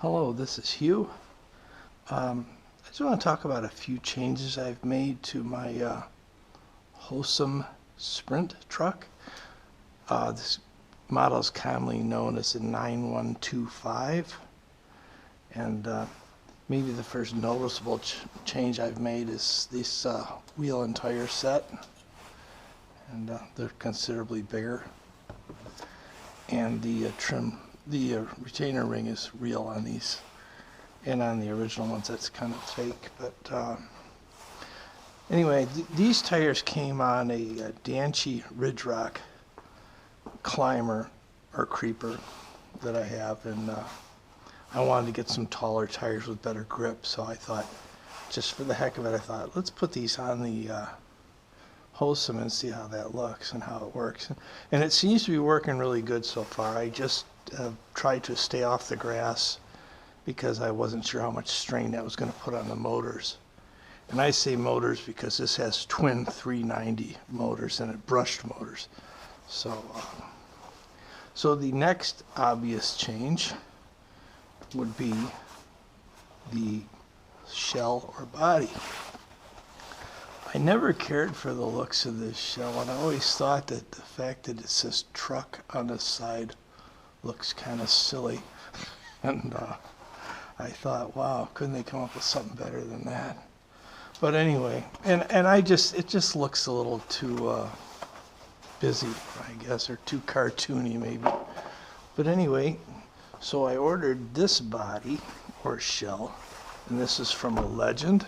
Hello, this is Hugh. I just want to talk about a few changes I've made to my Hosim Sprint truck. This model is commonly known as the 9125, and maybe the first noticeable change I've made is this wheel and tire set, and they're considerably bigger, and the retainer ring is real on these, and on the original ones that's kind of fake. But anyway, these tires came on a Danchi Ridge Rock climber or creeper that I have, and I wanted to get some taller tires with better grip, so I thought, just for the heck of it, I thought, let's put these on the Hosim and see how that looks and how it works. And it seems to be working really good so far. I just tried to stay off the grass because I wasn't sure how much strain that was going to put on the motors. And I say motors because this has twin 390 motors in it, brushed motors. So the next obvious change would be the shell or body. I never cared for the looks of this shell, and I always thought that the fact that it says truck on the side looks kind of silly. And I thought, wow, couldn't they come up with something better than that? But anyway, and it just looks a little too busy, I guess, or too cartoony maybe. But anyway, so I ordered this body or shell, and this is from a Legend,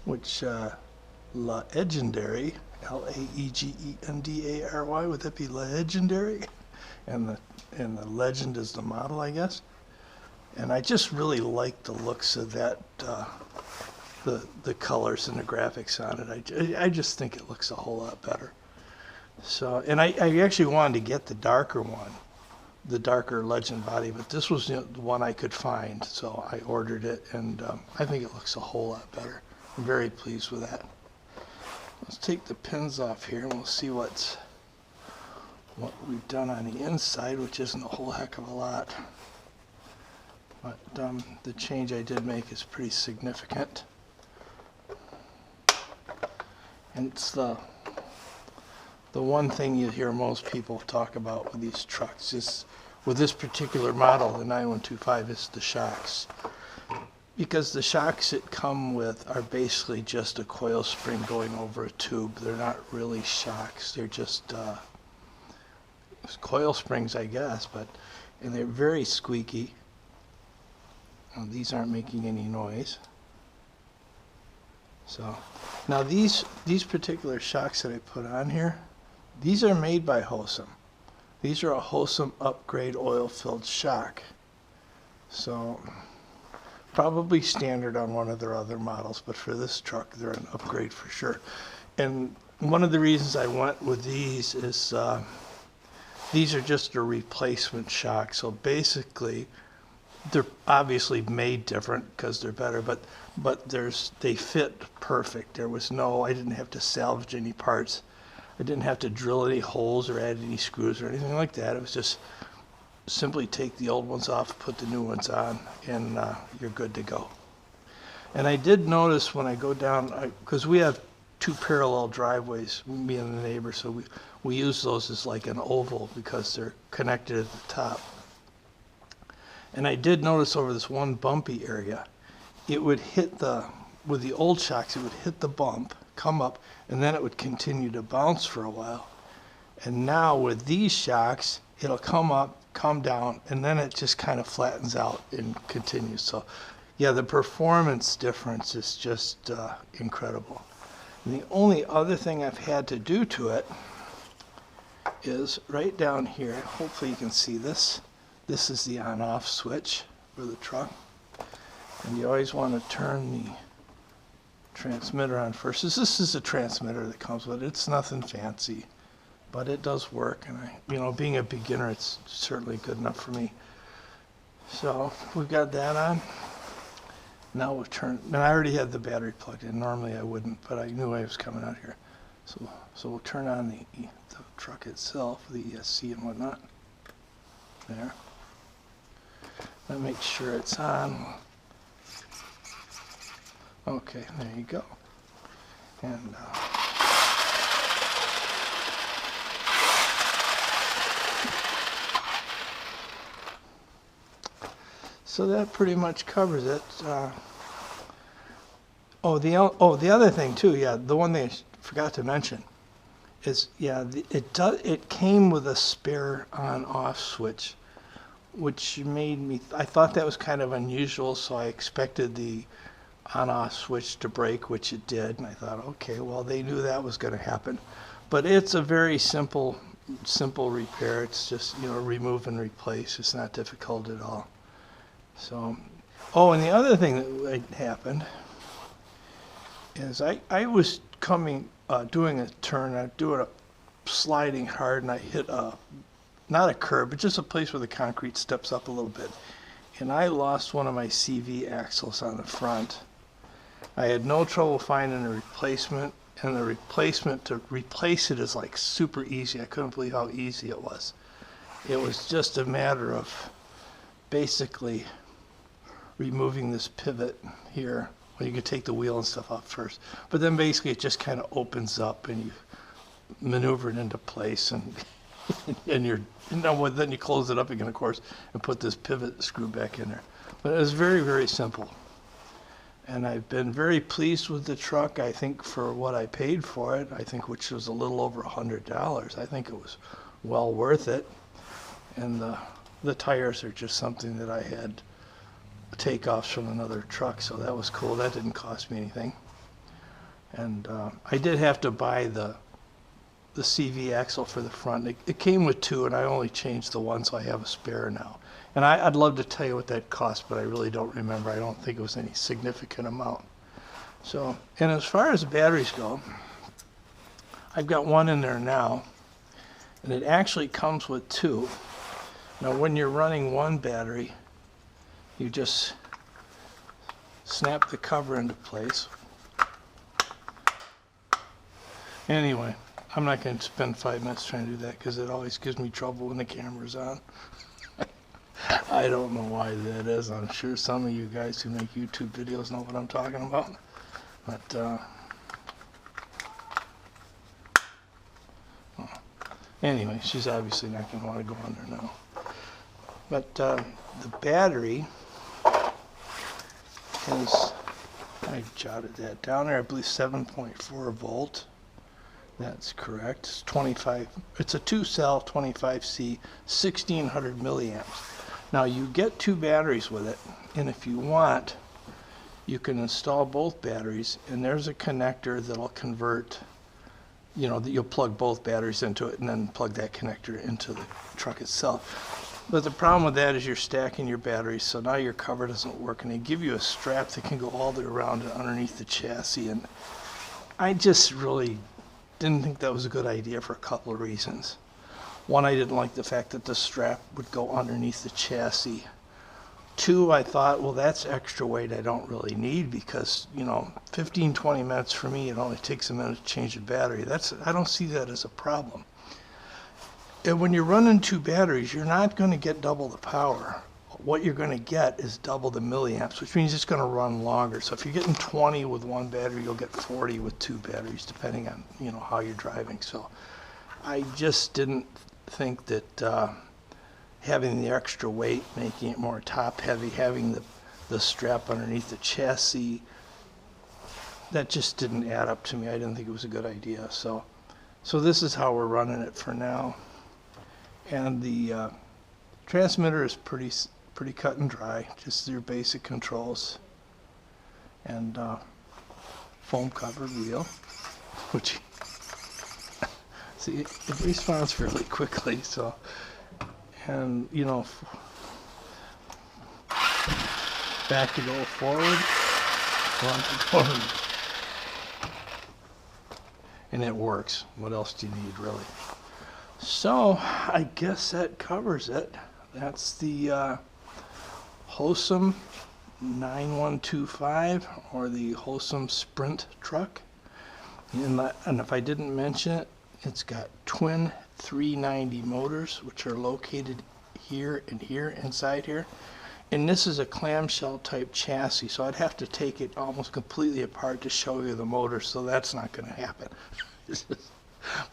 which Legendary, Legendary, would that be Legendary? And the Legend is the model, I guess. And I just really like the looks of that, the colors and the graphics on it. I just think it looks a whole lot better. So, and I actually wanted to get the darker one, the darker Legend body, but this was the one I could find, so I ordered it, and I think it looks a whole lot better. I'm very pleased with that. Let's take the pins off here and we'll see what we've done on the inside, which isn't a whole heck of a lot. But the change I did make is pretty significant. And it's the one thing you hear most people talk about with these trucks is, with this particular model, the 9125, is the shocks. Because the shocks that come with are basically just a coil spring going over a tube. They're not really shocks. They're just coil springs, I guess, and they're very squeaky. These aren't making any noise. So now these particular shocks that I put on here, these are made by Hosim. These are a Hosim upgrade oil-filled shock. So probably standard on one of their other models, but for this truck, they're an upgrade for sure. And one of the reasons I went with these is these are just a replacement shock. So basically, they're obviously made different because they're better, but they fit perfect. I didn't have to salvage any parts. I didn't have to drill any holes or add any screws or anything like that. It was just simply take the old ones off, put the new ones on, and you're good to go. And I did notice when I go down, because we have two parallel driveways, me and the neighbor, so we use those as like an oval because they're connected at the top. And I did notice over this one bumpy area, it would hit with the old shocks, it would hit the bump, come up, and then it would continue to bounce for a while. And now with these shocks, it'll come up, come down, and then it just kind of flattens out and continues. So yeah, the performance difference is just incredible. And the only other thing I've had to do to it is right down here, hopefully you can see this. This is the on-off switch for the truck. And you always want to turn the transmitter on first. This is a transmitter that comes with it. It's nothing fancy, but it does work. And being a beginner, it's certainly good enough for me. So we've got that on. Now we'll turn, and I already had the battery plugged in. Normally I wouldn't, but I knew I was coming out here. So we'll turn on the truck itself, the ESC and whatnot. There. to make sure it's on. Okay, there you go. And so that pretty much covers it. The other thing too, yeah, the one thing I forgot to mention is, yeah, it came with a spare on-off switch, which made me, I thought that was kind of unusual, so I expected the on-off switch to break, which it did, and I thought, okay, well, they knew that was going to happen. But it's a very simple repair. It's just, remove and replace. It's not difficult at all. So, and the other thing that happened is I was doing a turn, I doing a sliding hard, and I hit not a curb, but just a place where the concrete steps up a little bit. And I lost one of my CV axles on the front. I had no trouble finding a replacement, and the replacement to replace it is like super easy. I couldn't believe how easy it was. It was just a matter of basically removing this pivot here. Well, you could take the wheel and stuff off first, but then basically it just kind of opens up and you maneuver it into place, and then you close it up again, of course, and put this pivot screw back in there. But it was very, very simple. And I've been very pleased with the truck. I think for what I paid for it, which was a little over $100, I think it was well worth it. And the tires are just something that I had takeoffs from another truck, so that was cool. That didn't cost me anything. And I did have to buy the CV axle for the front. It came with two, and I only changed the one, so I have a spare now. And I'd love to tell you what that cost, but I really don't remember. I don't think it was any significant amount. So, and as far as batteries go, I've got one in there now, and it actually comes with two. Now, when you're running one battery, you just snap the cover into place. Anyway, I'm not going to spend 5 minutes trying to do that because it always gives me trouble when the camera's on. I don't know why that is. I'm sure some of you guys who make YouTube videos know what I'm talking about. But anyway, she's obviously not going to want to go on there now. But the battery is, I jotted that down there, I believe 7.4 volt. That's correct. It's 25. It's a 2-cell 25C, 1600 milliamps. Now you get two batteries with it, and if you want, you can install both batteries, and there's a connector that'll convert, that you'll plug both batteries into it and then plug that connector into the truck itself. But the problem with that is you're stacking your batteries, so now your cover doesn't work, and they give you a strap that can go all the way around and underneath the chassis, and I just really didn't think that was a good idea for a couple of reasons. One, I didn't like the fact that the strap would go underneath the chassis. Two, I thought, well, that's extra weight I don't really need because, 15-20 minutes for me, it only takes a minute to change the battery. I don't see that as a problem. And when you're running two batteries, you're not going to get double the power. What you're going to get is double the milliamps, which means it's going to run longer. So if you're getting 20 with one battery, you'll get 40 with two batteries, depending on, how you're driving. So I just didn't think that having the extra weight, making it more top heavy, having the strap underneath the chassis, that just didn't add up to me. I didn't think it was a good idea. So this is how we're running it for now. And the transmitter is pretty cut and dry, just your basic controls. And foam covered wheel, which see, it responds fairly quickly, so, and back to go forward, front to forward, and it works. What else do you need, really? So I guess that covers it. That's the Hosim 9125, or the Hosim Sprint truck. And if I didn't mention it, it's got twin 390 motors, which are located here and here, inside here. And this is a clamshell type chassis, so I'd have to take it almost completely apart to show you the motor, so that's not going to happen.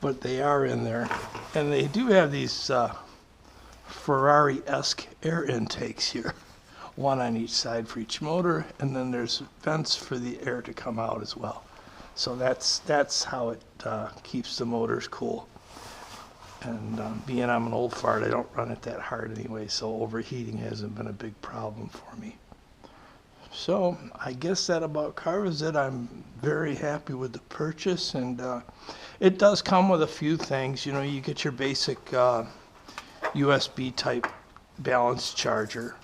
But they are in there. And they do have these Ferrari-esque air intakes here, one on each side for each motor, and then there's vents for the air to come out as well. So that's how it keeps the motors cool. And being I'm an old fart, I don't run it that hard anyway, so overheating hasn't been a big problem for me. So I guess that about covers it. I'm very happy with the purchase, and it does come with a few things. You know, you get your basic USB type balance charger,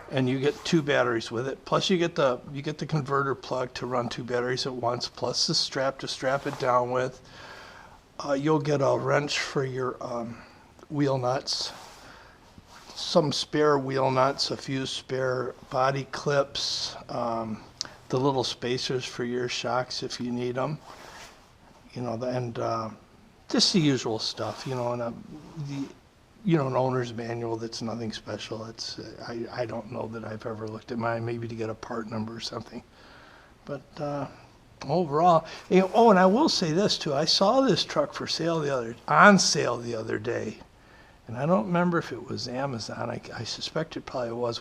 and you get 2 batteries with it. Plus you get the converter plug to run 2 batteries at once, plus the strap to strap it down with. You'll get a wrench for your wheel nuts, some spare wheel nuts, a few spare body clips, the little spacers for your shocks if you need them, you know, and just the usual stuff, you know, and an owner's manual that's nothing special. It's I don't know that I've ever looked at mine, maybe to get a part number or something, but overall, you know, and I will say this too. I saw this truck on sale the other day, and I don't remember if it was Amazon. I suspect it probably was.